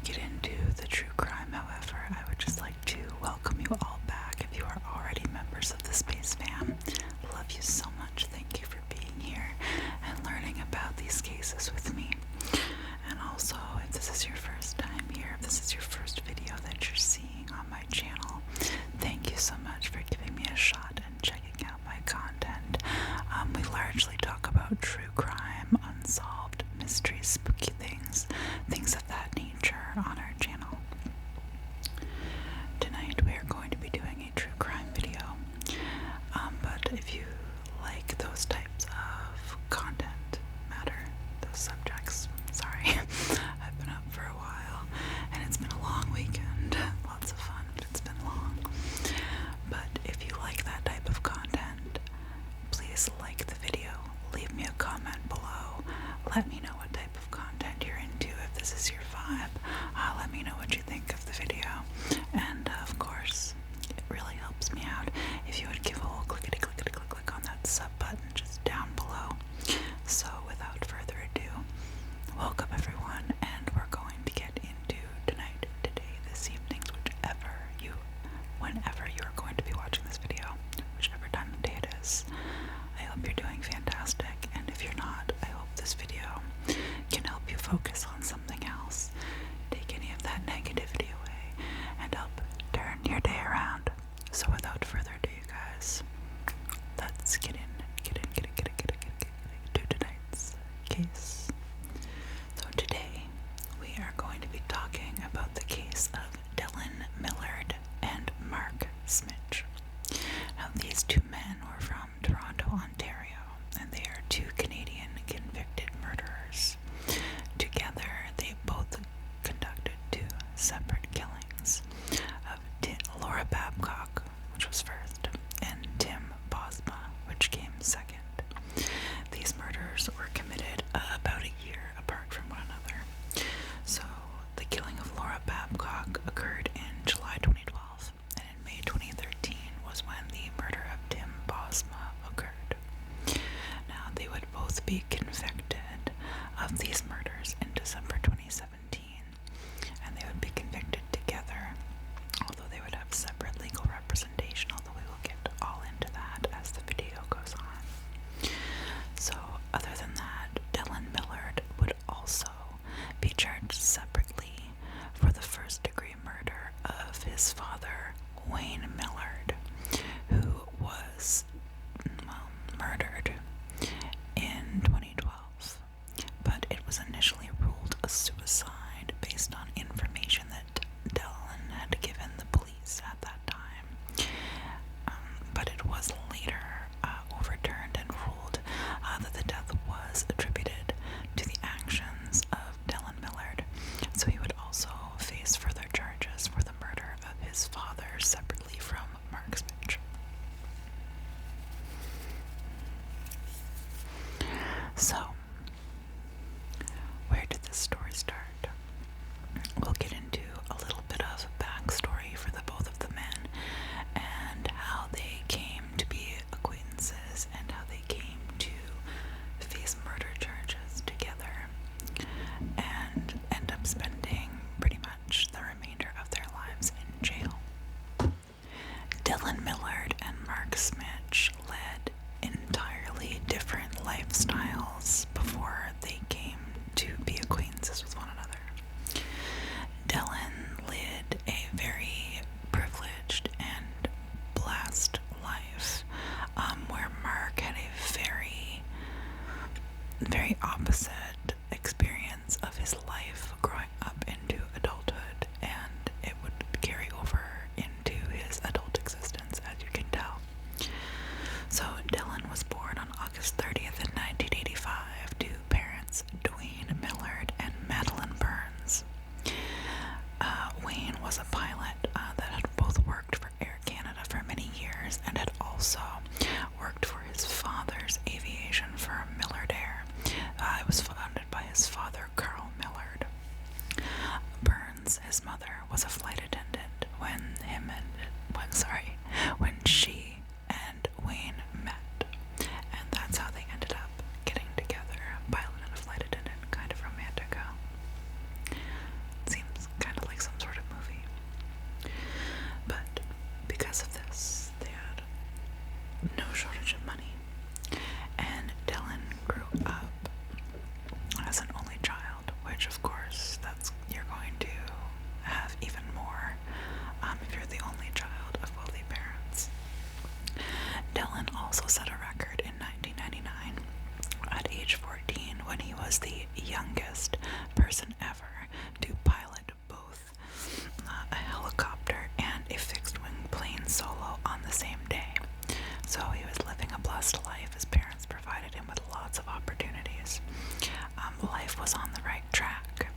get into the true crime, however, I would just like to welcome you all back. If you are already members of the Space Fam, love you so much. Thank you for being here and learning about these cases with me. And also, if this is your first time here, if this is your first video that you're seeing on my channel, thank you so much for giving me a shot and checking out my content. We largely talk about true crime, unsolved mysteries, spooky things of that nature on our channel. Tonight we are going to be doing a true crime video, but if you like those types of content, those subjects, sorry, I've been up for a while and it's been a long weekend, lots of fun, but it's been long. But if you like that type of content, please like the video, leave me a comment below, let me know what type of content you're into. If this is your vibe, let me know what you think of the video, and of course it really helps me out if you would give a little clickety click on that sub button just down below. So without further ado, welcome everyone, and we're going to get into tonight, today, this evening, whenever you are going to be watching this video, whichever time of day it is. I hope you're doing fantastic, and if you're not, I hope this video can help you focus on something else, take any of that negativity away, and help turn your day around. So without further ado, you guys, let's get into tonight's case. So today, we are going to be talking about the case of Dellen Millard and Mark Smich. Now, these two men were from Toronto, Ontario, and they are two Canadian convicted murderers. Together, they both conducted two separate killings of Laura Babcock, which was first, and Tim Bosma, which came second. These murders were committed about a year apart from one another. So, the killing of Laura Babcock occurred in July 2012, and in May 2013 was when the murder of Tim Bosma occurred. Now, they would both be convicted of these murders in December 2017, and they would be convicted together, although they would have separate legal representation, although we will get all into that as the video goes on. So, other than that, Dellen Millard would also be charged separately for the first-degree murder of his father, Wayne Millard, who was murdered in 2012, but it was initially ruled a suicide based on information that Dellen had given the police at that time, but it was later overturned and ruled that the death was attributed to the actions of Dellen Millard, so he would also face further charges for the murder of his father separately from Mark Smich. So, where did this story start? We'll get into a little bit of backstory for the both of the men and how they came to be acquaintances and how they came to face murder charges together and end up spending pretty much the remainder of their lives in jail. Dellen Millard and Mark Smich led entirely different lifestyles before they came to be acquaintances with one another. Dellen led a very privileged and blessed life, where Mark had a very opposite experience of his life growing up into adulthood, and it would carry over into his adult existence, as you can tell. So Dellen was born on August 30th in 1985 to parents Dwayne Millard and Madeline which of course you're going to have even more if you're the only child of wealthy parents. Dellen also set a record in 1999 at age 14 when he was the youngest person ever to pilot both a helicopter and a fixed-wing plane solo on the same day. So he was living a blessed life. His parents provided him with lots of opportunities. Life was on the right track.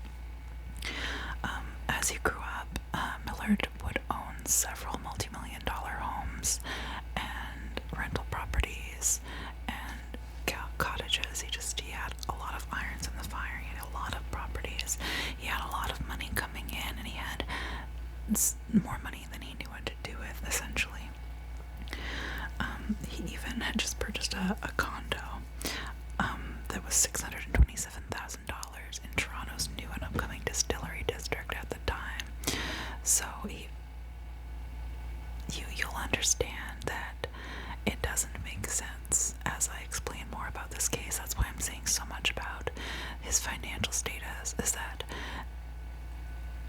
As he grew up, Millard would own several multi-million-dollar homes and rental properties and cottages. He had a lot of irons in the fire. He had a lot of properties. He had a lot of money coming in, and he had more money than he knew what to do with, essentially. He even had just purchased a condo that was $627,000 in Toronto's new and upcoming distillery district at the time. So you'll understand that it doesn't make sense as I explain more about this case. That's why I'm saying so much about his financial status, is that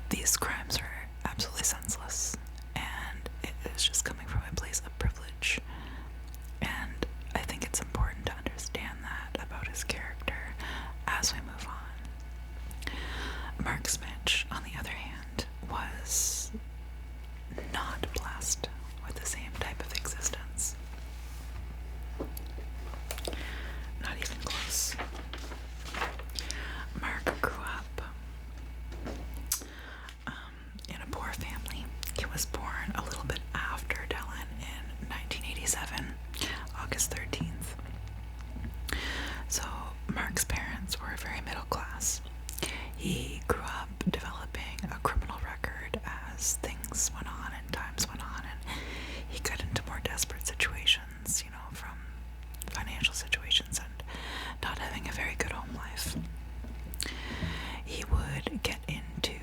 these crimes are absolutely senseless, and it is just coming from a place of privilege. And I think it's important to understand that about his character as we move on. Mark Smich, on the other hand, was not blessed with the same type of existence. Not even close. Mark grew up in a poor family. He was born a little bit after Dellen in 1987, August 13th. So Mark's parents were very middle class. He grew up developing a criminal record as things went on and times went on, and he got into more desperate situations, from financial situations and not having a very good home life. He would get into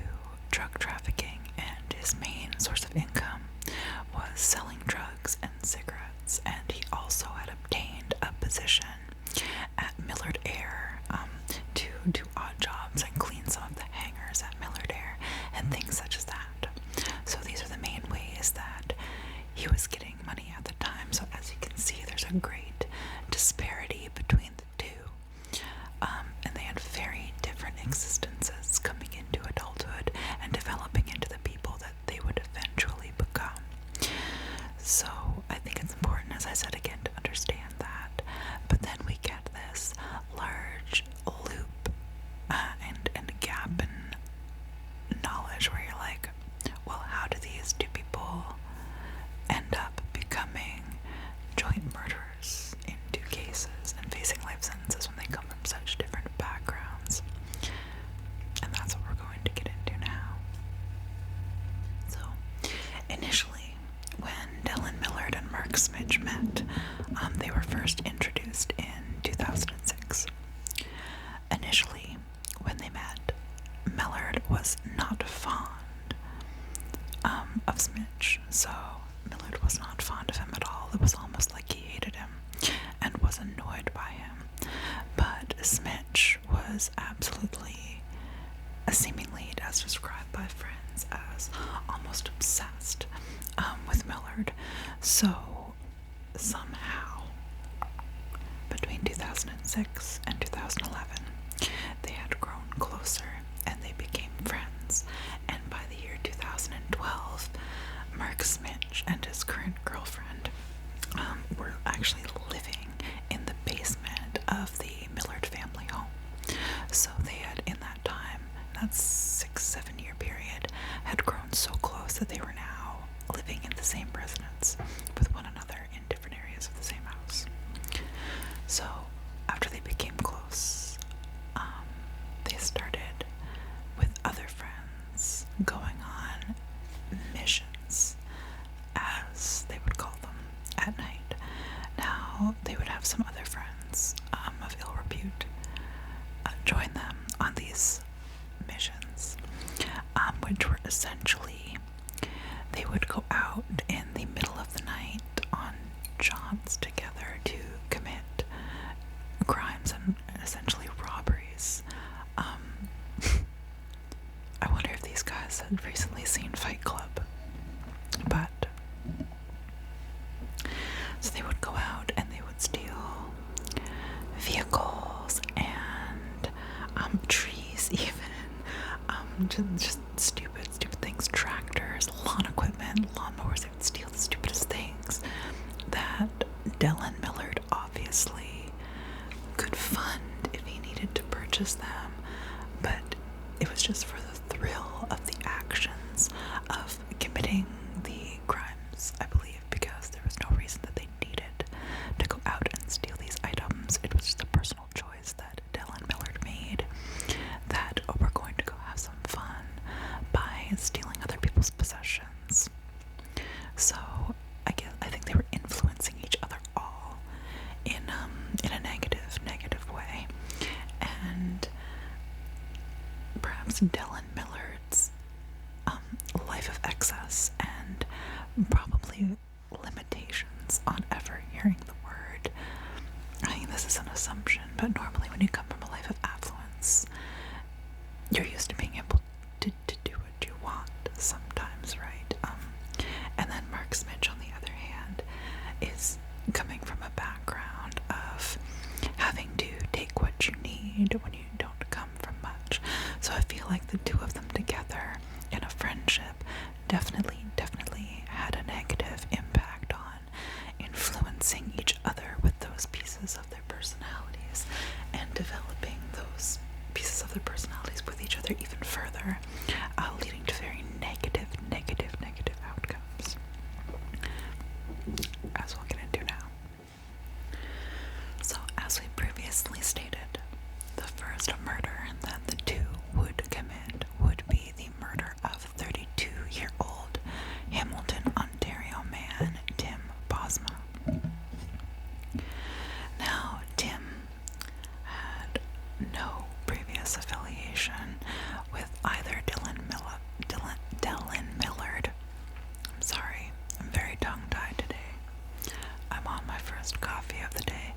drug trafficking, and his main source of income was selling drugs and cigarettes, and he also had obtained a position at Millard Air to do odd jobs and clean some of the hangars at Millard Air and things such as that. So these are the main ways that he was getting money at the time. So as you can see, there's a great disparity between the two. And they had very different existences coming into adulthood and developing into the people that they would eventually become. So I think it's important, as I said again, to understand that. But then we get this large loop and gap in knowledge where you're like, well, how do these two people end up becoming joint murderers in two cases and facing life sentences when they come from such different backgrounds? And that's what we're going to get into now. So, initially, when Dellen Millard and Mark Smich met, they were first introduced in 2006. Initially, when they met, Millard was not fond of Smich, so Millard was not fond of him at all. It was almost like he hated him and was annoyed by him. But Smich was absolutely, seemingly as described by friends, as almost obsessed with Millard. So somehow, between 2006 and 2011, they had grown closer and they became friends. And by the year 2012, Mark Smich and his current girlfriend were actually living in the basement of the Millard family home. So they had, in that time, that 6-7 year period, had grown so close that they were now living in the same residence with one another in different areas of the same house. So after they became close, they started with other friends going on missions, as they would call them, at night. Now they would have some other friends of ill repute join them on these missions, which were essentially, they would go out in the middle of the night on jaunts together to commit crimes and essentially robberies. I wonder if these guys had recently seen Fight Club. But so they would go out and they would steal vehicles and trees, even just stupid things, tractors, lawn equipment, lawnmowers. They would steal the stupidest things that Dellen Millard obviously could fund if he needed to purchase them, but it was just for the thrill of the actions of committing the crimes, I believe, because there was no reason that they needed to go out and steal these items. It was just a personal choice that Dellen Millard made, that we're going to go have some fun by stealing other people's possessions. So I think they were influencing each other all in a negative way, and perhaps Dellen Millard's life of excess and probably limitations on ever hearing the word. I mean, this is an assumption, but normally when you come from a life of affluence, you're used to being able to do what you want sometimes, right? And then Mark Smich, on the other hand, is coming from a background of having to take what you need when you don't come from much. So I feel like the two of them together in a friendship definitely had a negative impact on influencing each other with those pieces of their personalities and developing those pieces of their personalities with each other even further, leading to very negative outcomes, as we'll get into now. So, as we previously stated, the first murder that the two would commit would be the murder of 32-year-old Hamilton, Ontario man Tim Bosma. Now, Tim had no previous affiliation with either Dellen Millard. I'm sorry, I'm very tongue-tied today. I'm on my first coffee of the day.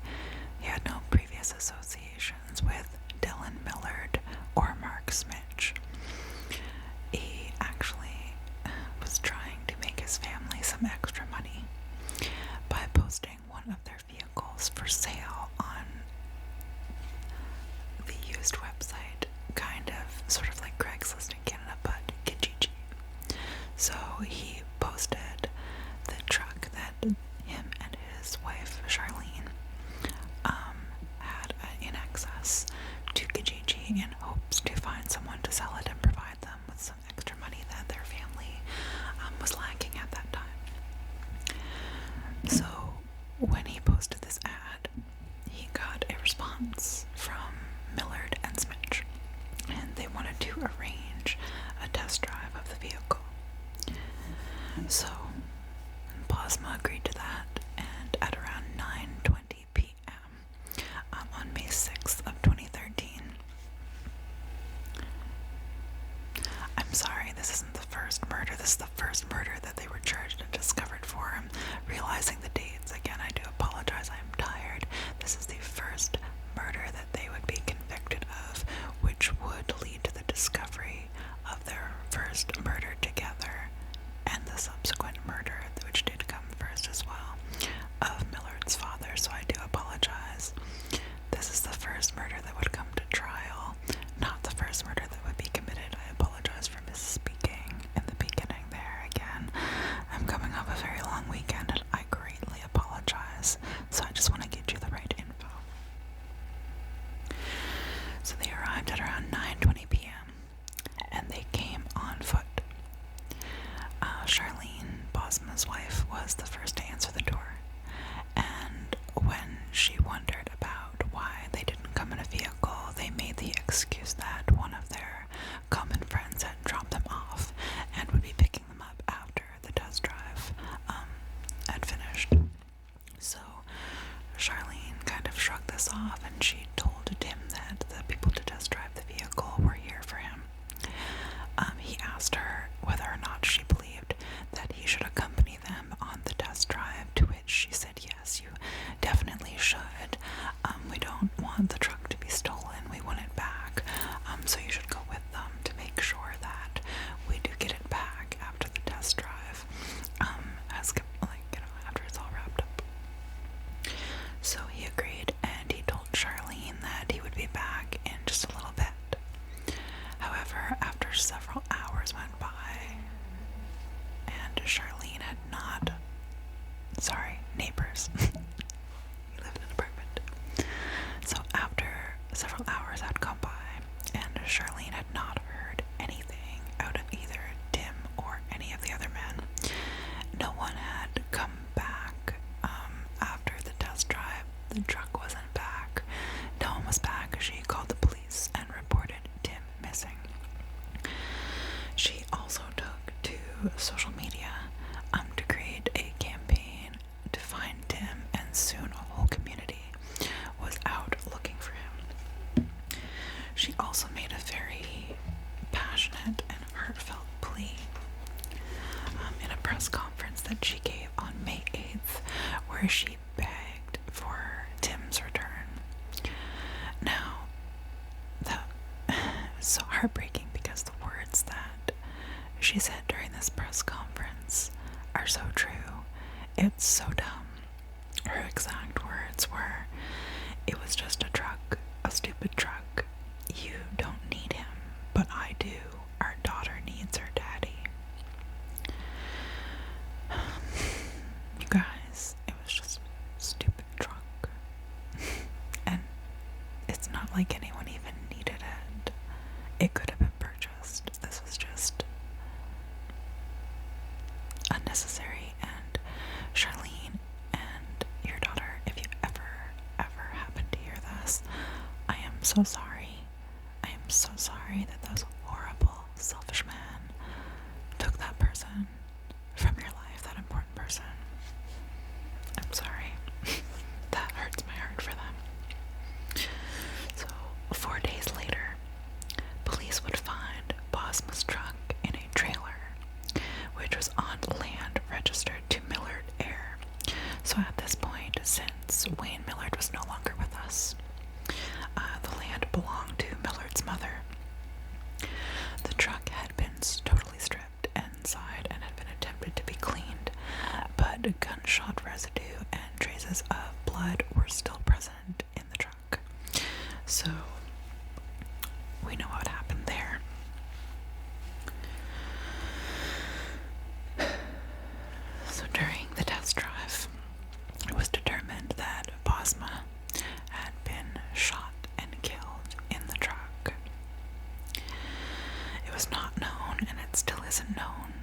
He had no previous associations with Dellen Millard or Mark Smich. He actually was trying to make his family some extra money by posting one of their vehicles for sale on the used website, sort of like Craigslist in Canada, but Kijiji. So he posted the truck that him and his wife Charlene had in access to Kijiji in hopes to find someone to sell it and provide them with some extra money that their family was lacking at that time. So when he posted this ad, he got a response from Millard and Smich, and they wanted to arrange a test drive of the vehicle. So Bosma agreed to that, and at around 9:20 p.m. On May 6th of 2013, I'm sorry, this isn't the first murder. This is the first murder that they were charged and discovered for. I'm realizing the dates. Again, I do apologize. I'm tired. This is the first murder that they would be convicted of, which would lead to the discovery of their first murder together and the subsequent murder, which did come first as well, of Millard's father. So I do apologize. This is the first murder that would come to trial, not the first murder that would be committed. I apologize for misspeaking in the beginning there. Again, I'm coming off a very long weekend and I greatly apologize. So I just want to get you the right info. So they arrived at around 9:20 p.m. several hours went by, and Charlene had not. Sorry, neighbors. We lived in an apartment. So after several hours had gone by, and Charlene had not heard anything out of either Tim or any of the other men, no one had come back after the test drive. The truck wasn't back. No one was back. She called the police and reported Tim missing. She also took to social media to create a campaign to find Tim, and soon a whole community was out looking for him. She also made a very passionate and heartfelt plea in a press conference that she gave on May 8th, where she begged for Tim's return. Now, that was so heartbreaking because the words that she said during this press conference are so true. It's so dumb. Her exact words were, "It was just a truck, a stupid truck. You don't need him, but I do. Our daughter needs her daddy." You guys, it was just a stupid truck. And it's not like anyone even needed it. It could have been purchased. This was just unnecessary. And Charlene and your daughter, if you ever happen to hear this, I am so sorry. I am so sorry that those horrible, selfish men took that person from your life, that important person. I'm sorry. That hurts my heart for them. So, 4 days later, police would find Bosma's truck in a trailer, which was on land registered to Millard Air. So at this point, since Wayne Millard was no longer with us, the land belonged to Millard's mother. The truck had been totally stripped inside and had been attempted to be cleaned, but gunshot residue and traces of blood were still present in the truck. So we know what happened there. So during the test drive, it was determined that Bosma had been shot and killed in the truck. It was not known, and it still isn't known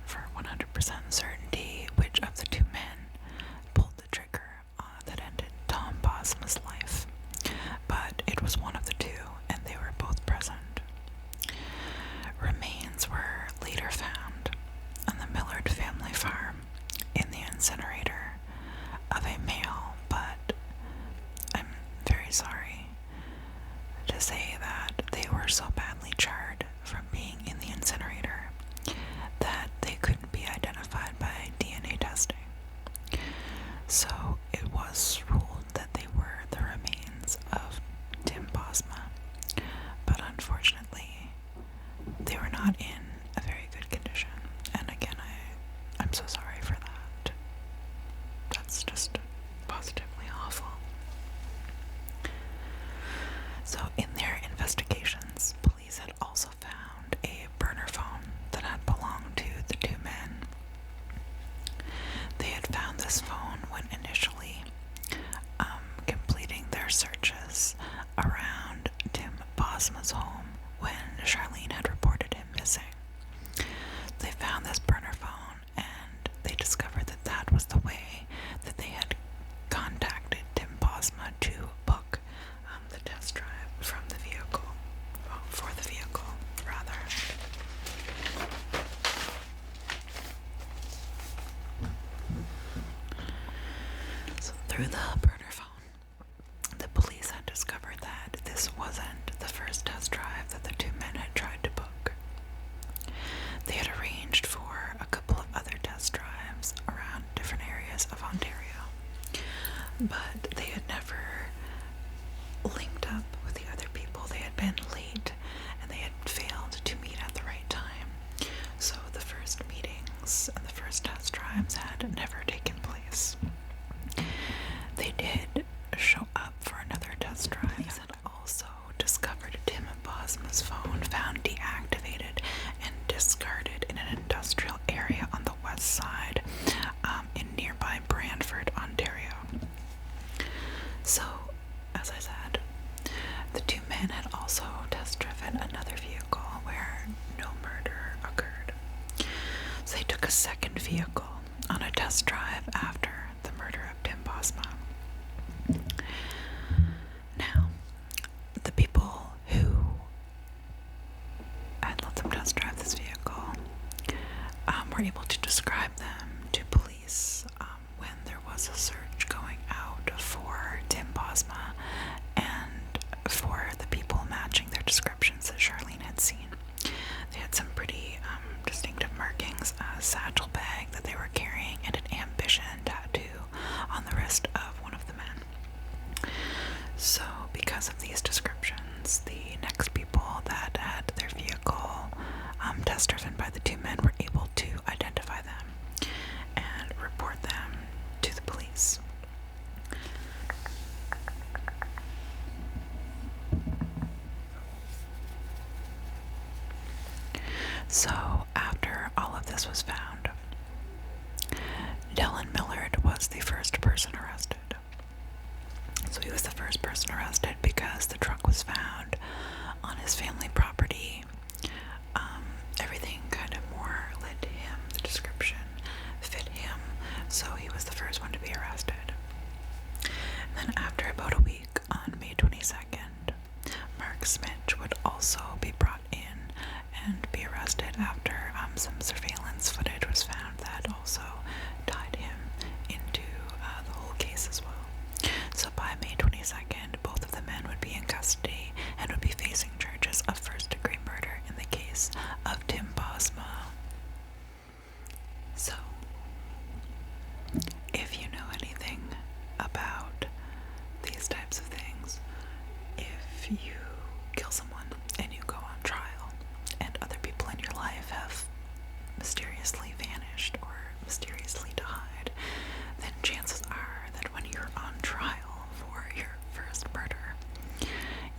for 100% certainty, which of the two men pulled the trigger that ended Tom Bosma's life. But it was one of the two, and they were both present. Remains were later found on the Millard family farm in the incinerator of a male, but I'm very sorry to say that they were so badly charred from being in the incinerator that they couldn't be identified by DNA testing. So it was ruled that they were the remains of Tim Bosma, but unfortunately they were not in a very good condition. And again, I'm so sorry for that. That's just positively awful. So in their investigations, police had also found a burner phone that had belonged to the two men. They had found this phone when initially completing their searches around Tim Bosma's home when Charlene had reported him missing. They found this burner phone, and they discovered that that was the way that they had contacted Tim Bosma to book the test drive from the vehicle, for the vehicle, rather. So through the burner phone, the police had discovered that this wasn't the first test drive that the two men had tried to book. They had arranged for a couple of other test drives around different areas of Ontario, but they had never linked up with the other people. They had been late, and they had failed to meet at the right time. So the first meetings and the first test drives had never taken place. They second vehicle on a test drive after the murder of Tim Bosma. Now, the people who had let them test drive this vehicle were able to describe them to police when there was a search going out for Tim Bosma and for the people matching their descriptions that Charlene had seen. They had some pretty distinctive markings, a satchel bag that they were carrying, and an ambition tattoo on the wrist of one of the men. So, because of these descriptions, the next people that had their vehicle test driven by the two men were able to identify them and report them to the police. So, after all of this was found, Dellen Millard was the first person arrested. So he was the first person arrested because the truck was found on his family property. Everything kind of more led to him. The description fit him, so he was the first one to be arrested. And then after about a week, on May 22nd, Mark Smich would also be brought in and be arrested after some surveillance footage was found that also tied him into the whole case as well. So by May 22nd, both of the men would be in custody and would be facing charges of first-degree murder in the case of Tim Bosma. So, if you know anything about these types of things, if you kill someone and you go on trial and other people in your life have mysteriously vanished or mysteriously died, then chances are that when you're on trial for your first murder,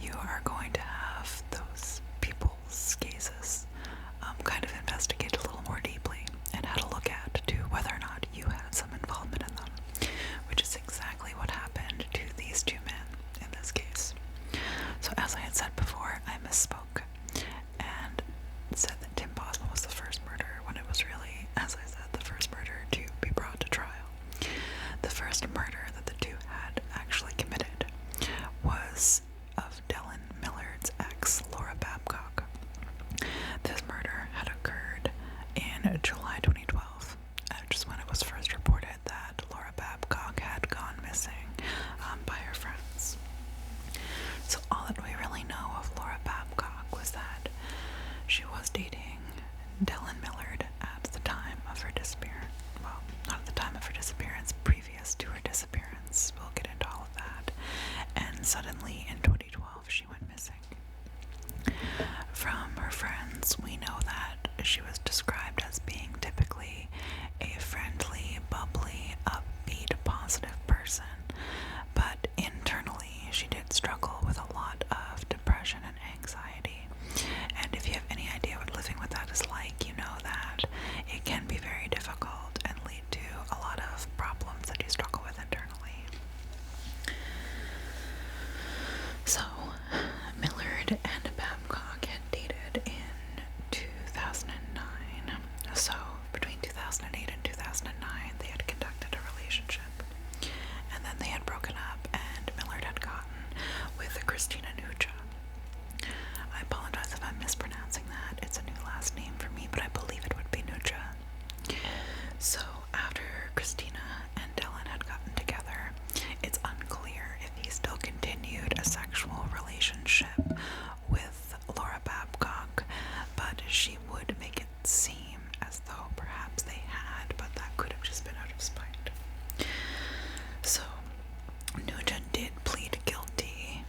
you are going to have those people's cases kind of investigated a little more deeply and had a look at to whether or not you had some involvement in them, which is exactly what happened to these two men in this case. So as I had said before, I misspoke and said that Tim Bosma was the first murderer when it was really, as I said, the first murderer to be brought to trial. The first murder that the two had actually committed was of Dellen Millard's ex, Laura Babcock. This murder had occurred in July 2012, just when it was first reported that Laura Babcock had gone missing by her friends. So all that we really know of Laura Babcock was that she was dating Dellen Millard at the time of her disappearance. Well, not at the time of her disappearance, previous to her disappearance. We'll get into all of that. And suddenly, in 2012, she went missing. From her friends, we know that she was described as being typically a friendly, bubbly, upbeat, positive person. But internally, she did struggle with a lot of depression and anxiety. And if you have any idea what living with that is like, you know that it can be very difficult and lead to a lot of problems that you struggle with internally. So, Millard and Babcock had dated in 2009. So, between 2008 and 2009, they had conducted a relationship. And then they had broken up, and Millard had gotten with Christina Nucha. I apologize if I'm mispronouncing that. It's a new last name for me, but I believe it would be Nucha. So, after Christina and Dellen had gotten together, it's unclear if he still continued a sexual relationship with Laura Babcock, but she would make it seem as though perhaps they had, but that could have just been out of spite. So, Nucha did plead guilty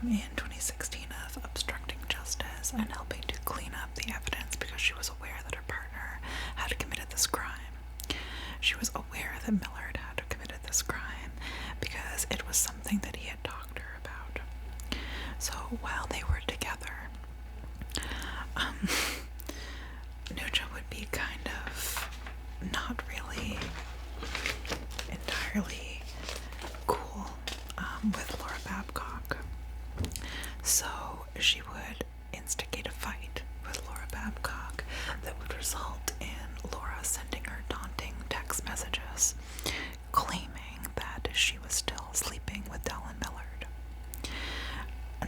in 2016 of obstructing justice and helping to clean up the evidence because she was aware that her partner had committed this crime. She was aware that Millard had committed this crime because it was something that he had talked to her about. So while they were together, Nucha would be kind of not really entirely cool with Laura Babcock. So she would instigate a fight with Laura Babcock that would result in Laura sending her daunting text messages claiming that she was still sleeping with Dellen Millard.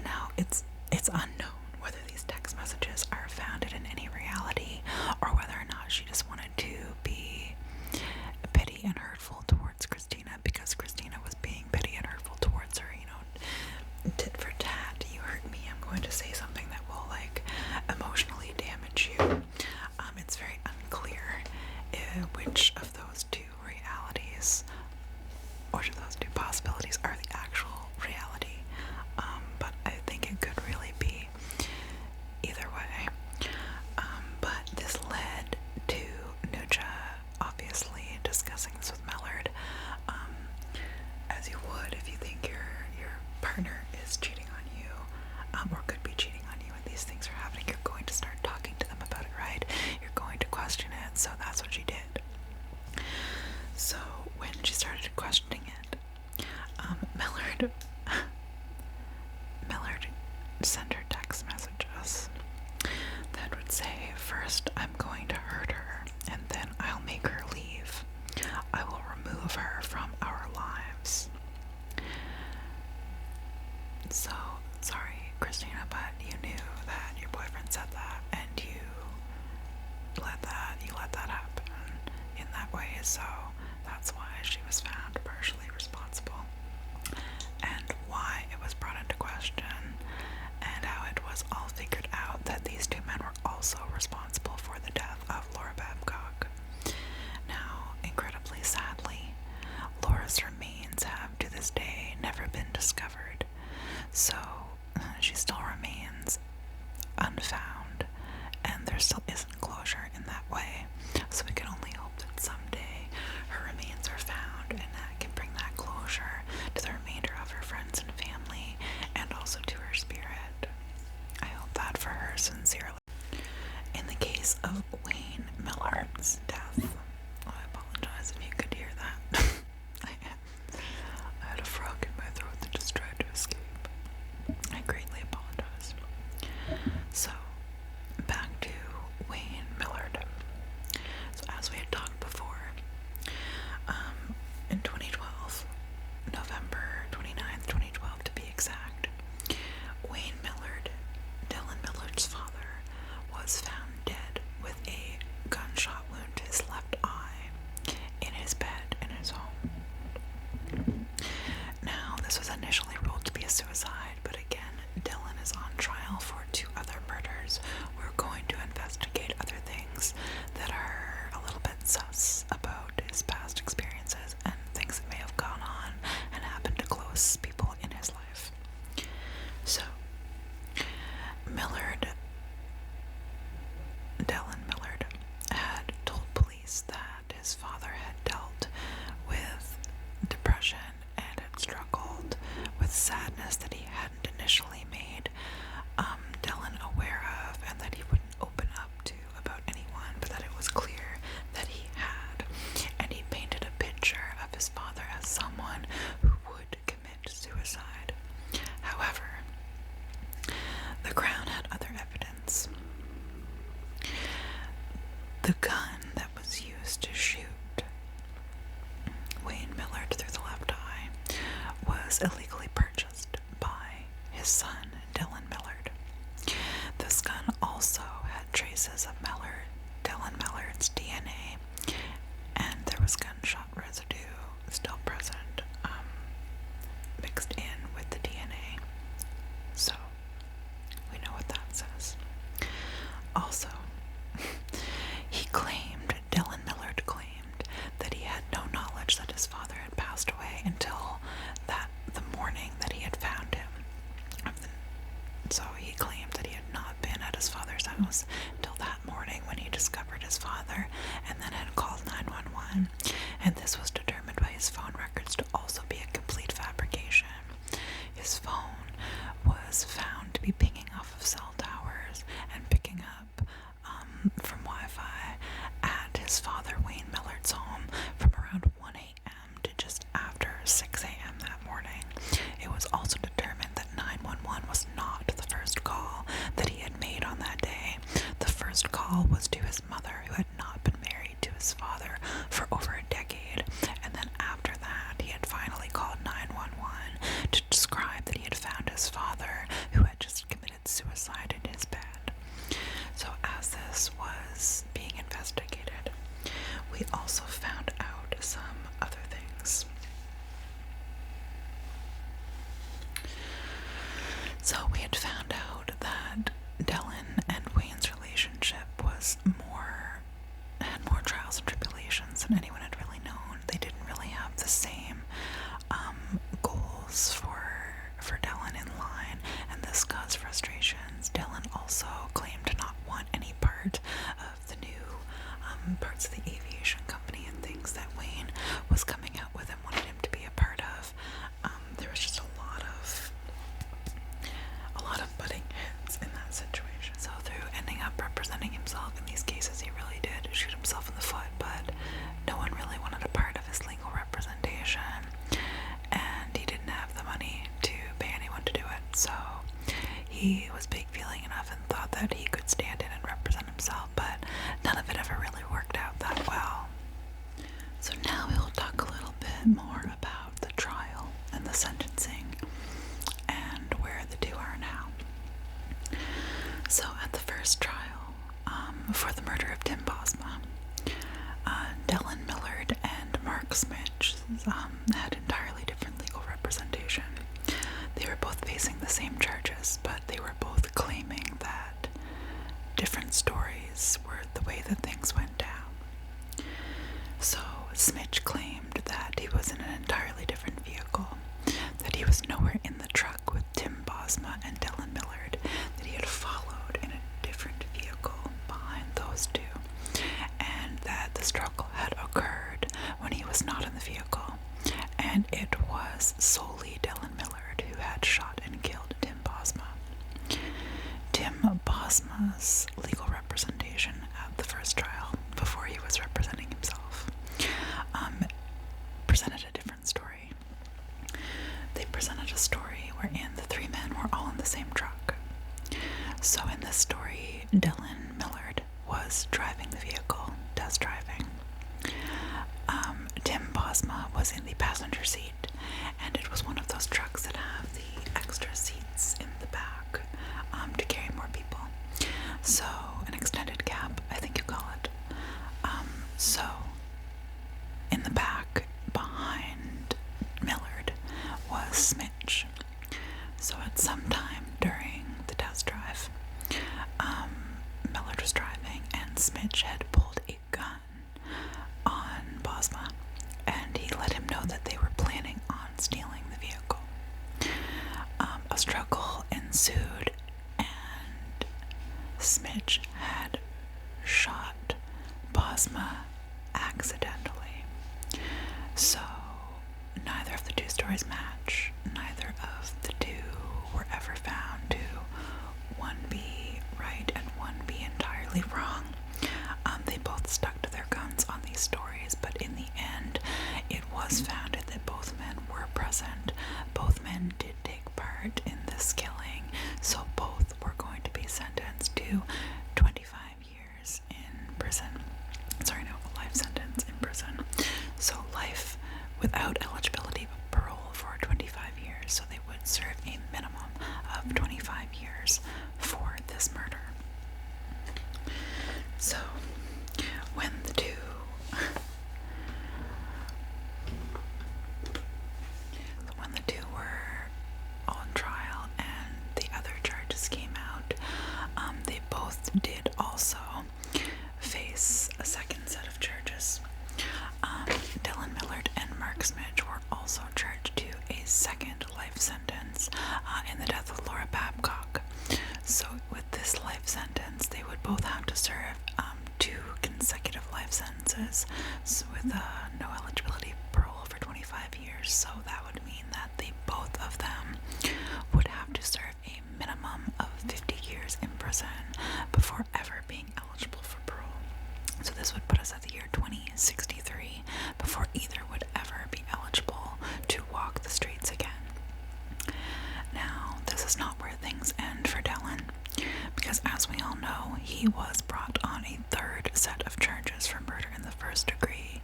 Now, it's unknown whether these text messages are founded in any reality or whether or not she just wanted to be petty and hurtful towards Christina because Christina was being petty and hurtful towards her, you know, tit for tat. You hurt me, I'm going to say something that will, like, emotionally damage you. It's very unclear which of those two realities, which of those two possibilities are the actual reality. But I think it could really be either way. But this led to Nuja obviously discussing this with Millard, as you would if you think your partner is cheating on you, or could be cheating on you, and these things are happening. You're going to start talking to them about it, right? You're going to question it, so that's what she did. So when she started questioning it, Millard sent her text messages that would say, first I'm going to hurt her, and then I'll make her leave. I will remove her from our lives. So, sorry, Christina, but you knew that your boyfriend said that, and you let that happen in that way, so that's why she was found partially responsible, and why it was brought into question, and how it was all figured out that these two men were also responsible for the death of Laura Babcock. Now, incredibly sadly, Laura's remains have to this day never been discovered, so she still remains unfound, and there still isn't closure in that way. So we can only hope that someday her remains are found, and that can bring that closure to the remainder of her friends and family, and also to her spirit. I hope that for her sincerely. In the case of Wayne Millard's death, I apologize if you could hear that. I had a frog in my throat that just tried to escape. I greatly apologize. So, back to Wayne Millard. So, as we had talked before, in 2012, November 29th, 2012 to be exact, Wayne Millard, Dellen Millard's father, was found dead with a gunshot wound to his left eye in his bed in his home. Now, this was initially ruled to be a suicide, but again, Dellen is on trial for 2 other murders. We're going to investigate other things that are a little bit sus about his past experiences and things that may have gone on and happened to close people in his life. So, Dellen Millard had told police that his father had dealt with depression and had struggled with sadness that he hadn't initially made Dellen aware of, and that he wouldn't open up to about anyone, but that it was clear that he had. And he painted a picture of his father as someone who would commit suicide. However, the Crown had other evidence. The gun that was used to shoot Wayne Millard through the left eye was illegally purchased by his son, Dellen Millard. This gun also had traces of Dellen Millard's DNA, and there was gunshot residue still present, mixed in with the DNA. So, we know what that says. Also, Dellen Millard claimed that he had no knowledge that his father had passed away until the morning that he had found him. So he claimed that he had not been at his father's house until that morning when he discovered his father, and then had called 911. And this was determined by his phone records to also be a complete fabrication. His phone was found to be pinging off of cell towers and picking up from Wi-Fi at his father Wayne Millard's home from around 1 a.m. to just after 6 a.m. that morning. It was also determined that 911 was not the first call that he had made on that day. The first call was to his mother, who had not been married was had more trials and tribulations than anyone had really known. They didn't really have the same goals for Dellen in line, and this caused frustrations. Dellen also claimed to not want any part of the new parts of the aviation company and things that Wayne was coming out with and wanted him to be a part of. There was just a lot of butting heads in that situation. So through ending up representing himself in these cases, he really did shoot himself in the foot, but no one really wanted a part of his legal representation, and he didn't have the money to pay anyone to do it. So he was big feeling enough and thought that he could stand in and represent himself, but none of it ever really worked out that well. So now we'll talk a little bit more about the trial and the sentencing and where the two are now. So at the first trial, for the murder of Tim Bosma, Dellen Millard and Mark Smich had entirely different legal representation. They were both facing the same charges, but they were both claiming that different stories were the way that things went down. So Smich claimed that he was in an entirely different vehicle, that he was nowhere in the truck with Tim Bosma and Dellen Millard, that he had followed in a different vehicle behind those two, and that the struggle had occurred when he was not in the vehicle, and it was solely Dellen Millard who had shot and killed Tim Bosma. Tim Bosma's legal representation at the first trial, before he was representing himself, presented a different story. They presented a story wherein the three men were all in the same truck. So in this story, Dellen Millard was driving the vehicle, test driving. Tim Bosma was in the passenger seat, and it was one of those trucks that have the extra seats in the back to carry more people. So an extended cab, I think you call it. So in the back behind Millard was Smich. So at some time during the test drive, Millard was driving and Smich had pulled a gun on Bosma, and he let him know that they were planning on stealing the vehicle. A struggle ensued, and Smich had shot Bosma accidentally. So neither of the two stories match. Neither of the two were ever found to one be right and one be entirely wrong. They both stuck to their guns on these stories, but in the end, it was founded that both men were present. Both men did take part in this killing, so both were going to be sentenced to 25 years in prison. Sorry, no, a life sentence in prison. So life without eligibility of parole for 25 years, so they would serve a minimum of 25 years for this murder. So when the two were on trial and the other charges came out, they both did also face a second set of charges. Dellen Millard and Mark Smich were also charged to a second life sentence in the death of Laura Babcock. So with this life sentence, they would both have to serve 2 consecutive life sentences, so with no eligibility parole for 25 years. So that would mean that they both of them would have to serve a minimum of 50 years in prison before ever being eligible for parole. So this would put us at the year 2063 before either would ever be eligible to walk the streets again. Now, this is not where things end for Dellen, because as we all know, he was brought on a third set of charges for murder in the first degree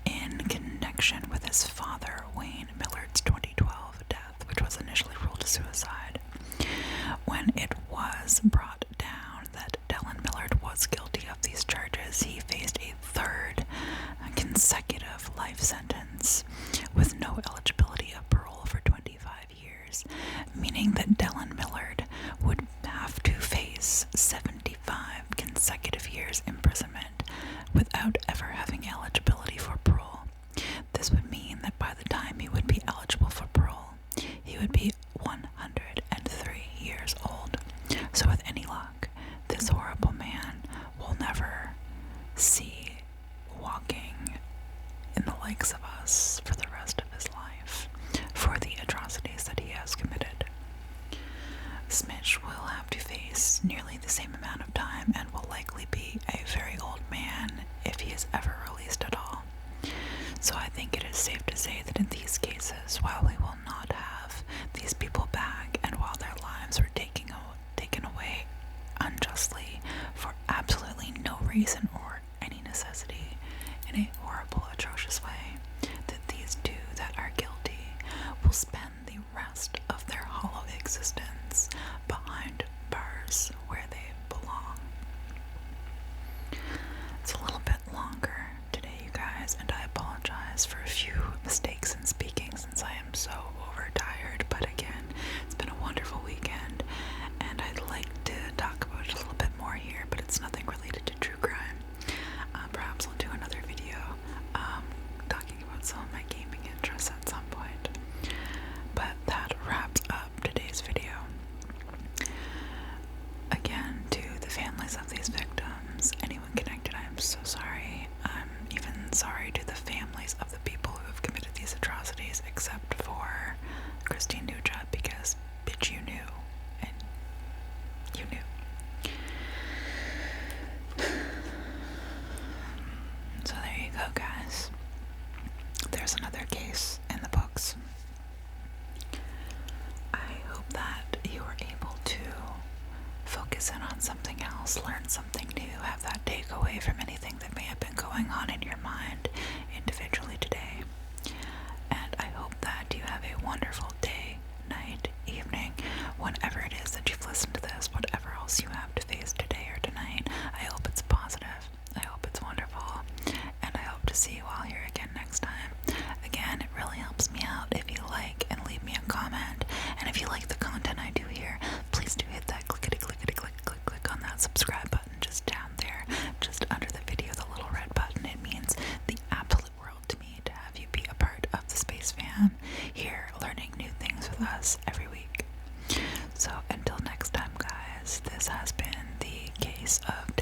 in connection with his father, Wayne Millard's 2012 death, which was initially ruled a suicide. When it was brought down that Dellen Millard was guilty of these charges, he faced a third consecutive life sentence with no eligibility of parole for 25 years, meaning that Dellen Millard would have to face 75 consecutive years imprisonment without ever having eligibility for parole. This would mean that by the time he would be eligible for parole, he would be 103 years old. So with any luck, this horrible man will never see walking in the likes of us for the rest of his life for the atrocities that he has committed. Smich will have to face nearly the same amount of time and will likely be a very old man if he is ever released at all. So I think it is safe to say that in these cases, while we will not have these people back and while their lives are taken away unjustly for absolutely no reason or any necessity in a horrible, atrocious way, that these two that are guilty will spend the rest of their hollow existence behind bars where they belong. It's a little bit longer today, you guys, and I apologize for a few mistakes in speaking since I am so overtired, but again, it's been a wonderful weekend, and I'd like to talk about it a little bit more here, but it's nothing related to true crime. Perhaps I'll do another video talking about some of my gaming interests at some point. But that wraps up today's video. Again, to the families of these victims, anyone connected, I am so sorry. I'm even sorry to the families of the people who have committed these atrocities, except for Christine Nugent, because bitch, you knew, and you knew. So there you go, guys. There's another case in the books. I hope that you were able to focus in on something else, learn something new, have that takeaway from anything that may have been going on in your mind individually today. And I hope that you have a wonderful day, night, evening, whenever it is that you've listened to this, whatever else you have to face today or tonight. I hope it's positive. I hope it's wonderful. And I hope to see you all here again next time. Again, it really helps me out if you like and leave me a comment. And if you like the content I do here, please do hit that click on that subscribe button just down there, just under the video, the little red button. It means the absolute world to me to have you be a part of the SpaceFam here, learning new things with us every week. So until next time, guys, this has been the case of